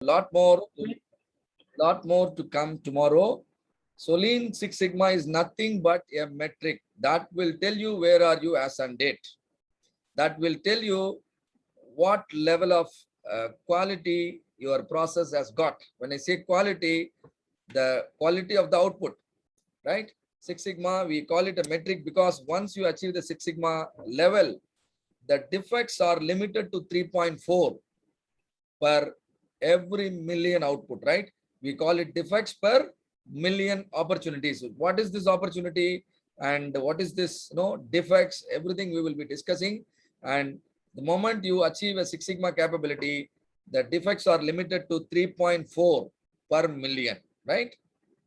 lot more to come tomorrow. So Lean Six Sigma is nothing but a metric that will tell you where are you as on date. That will tell you what level of quality your process has got. When I say quality, the quality of the output, right? Six Sigma, we call it a metric because once you achieve the Six Sigma level, the defects are limited to 3.4 per every million output, right? We call it defects per million opportunities. What is this opportunity and what is this, defects? Everything we will be discussing. And the moment you achieve a Six Sigma capability, the defects are limited to 3.4 per million, right?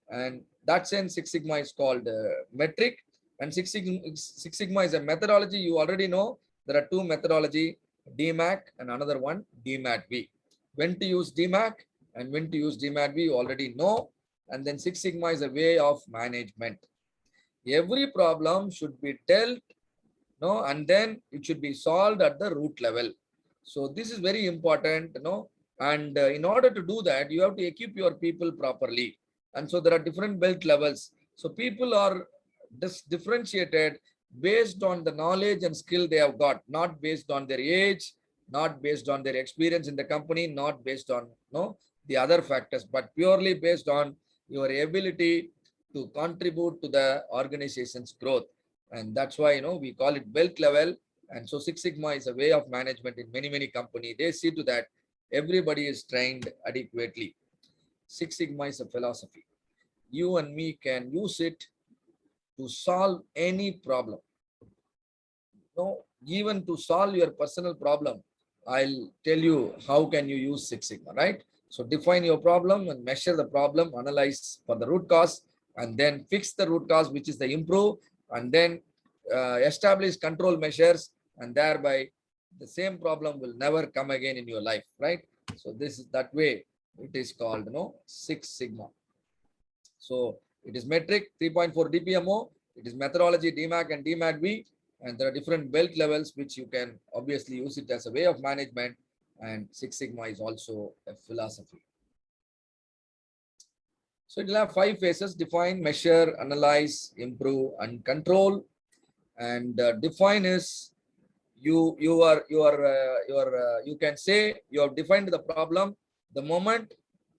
And that's in Six Sigma is called metric. And Six Sigma is a methodology. You already know there are two methodology, DMAC and another one, DMAT-V. When to use DMAC and when to use DMAT-V, you already know. And then Six Sigma is a way of management. Every problem should be dealt, and then it should be solved at the root level. So this is very important, and in order to do that, you have to equip your people properly. And so there are different belt levels. So people are differentiated based on the knowledge and skill they have got, not based on their age, not based on their experience in the company, not based on the other factors, but purely based on your ability to contribute to the organization's growth. And that's why we call it belt level. And so Six Sigma is a way of management in many companies. They see to that everybody is trained adequately. Six Sigma is a philosophy. You and me can use it to solve any problem. Even to solve your personal problem, I'll tell you how can you use Six Sigma, right? So define your problem and measure the problem, analyze for the root cause, and then fix the root cause, which is the improve, and then establish control measures, and thereby the same problem will never come again in your life, right? So this is that way it is called Six Sigma. So it is metric 3.4 DPMO, it is methodology DMAC and DMAT-V, and there are different belt levels which you can obviously use it as a way of management, and Six Sigma is also a philosophy. So it will have 5 phases: define, measure, analyze, improve, and control. And define is you can say you have defined the problem the moment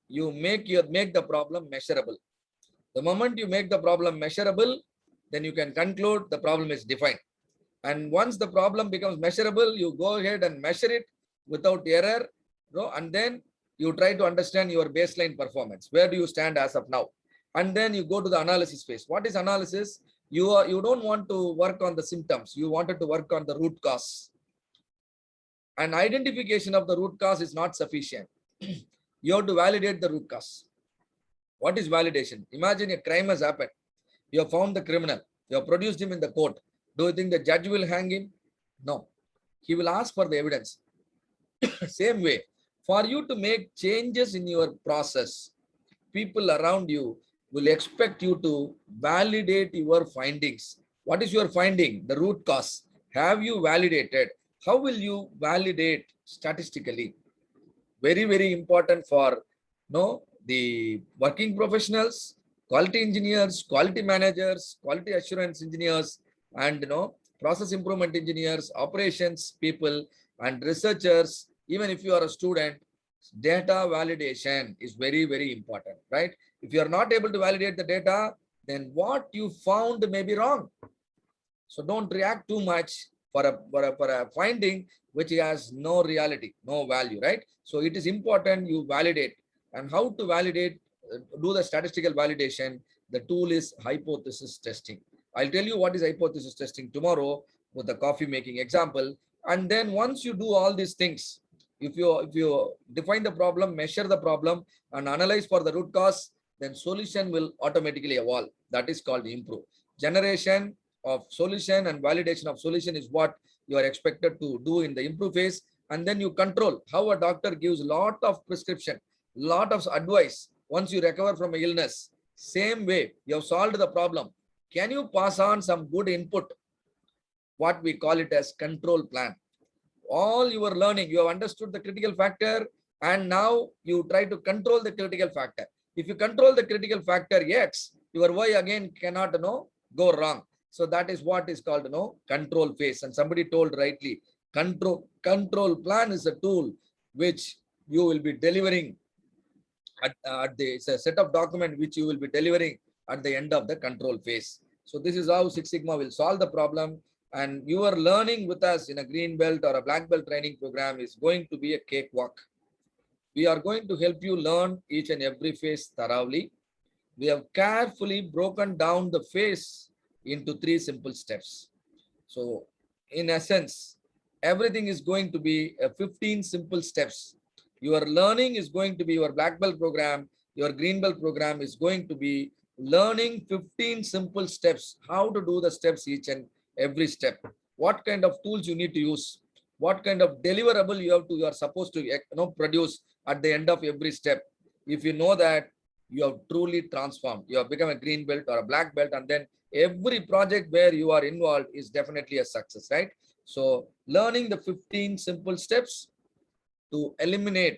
you make the problem measurable. The moment you make the problem measurable, then you can conclude the problem is defined. And once the problem becomes measurable, you go ahead and measure it without error, and then you try to understand your baseline performance. Where do you stand as of now? And then you go to the analysis phase. What is analysis? You don't want to work on the symptoms. You wanted to work on the root cause. And identification of the root cause is not sufficient. You have to validate the root cause. What is validation? Imagine a crime has happened. You have found the criminal. You have produced him in the court. Do you think the judge will hang him? No. He will ask for the evidence. Same way, for you to make changes in your process, people around you will expect you to validate your findings. What is your finding? The root cause. Have you validated? How will you validate statistically? Very important for the working professionals, quality engineers, quality managers, quality assurance engineers, and process improvement engineers, operations people, and researchers. Even if you are a student, data validation is very important, right? If you are not able to validate the data, then what you found may be wrong. So don't react too much for a finding which has no reality, no value, right? So it is important you validate. And how to validate, do the statistical validation. The tool is hypothesis testing. I'll tell you what is hypothesis testing tomorrow with the coffee making example. And then once you do all these things, if you define the problem, measure the problem, and analyze for the root cause, then solution will automatically evolve. That is called improve. Generation of solution and validation of solution is what you are expected to do in the improve phase. And then you control how a doctor gives a lot of prescription, lot of advice once you recover from an illness. Same way, you have solved the problem. Can you pass on some good input? What we call it as control plan. All your learning, you have understood the critical factor, And now you try to control the critical factor. If you control the critical factor X, your Y again cannot go wrong. So that is what is called control phase. And somebody told rightly, control plan is a tool which you will be delivering at the, it's a set of document which you will be delivering at the end of the control phase. So this is how Six Sigma will solve the problem. And your learning with us in a green belt or a black belt training program is going to be a cakewalk. We are going to help you learn each and every phase thoroughly. We have carefully broken down the phase into 3 simple steps. So in essence, everything is going to be 15 simple steps. Your learning is going to be your black belt program. Your green belt program is going to be learning 15 simple steps, how to do the steps each and every step, what kind of tools you need to use, what kind of deliverable you are supposed to produce at the end of every step. If you know that, you have truly transformed. You have become a green belt or a black belt, and then every project where you are involved is definitely a success, right? So learning the 15 simple steps to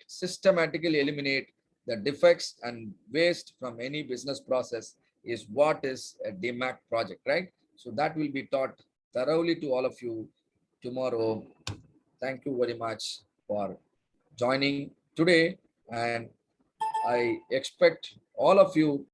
systematically eliminate the defects and waste from any business process is what is a DMAC project, right? So that will be taught thoroughly to all of you tomorrow. Thank you very much for joining today, and I expect all of you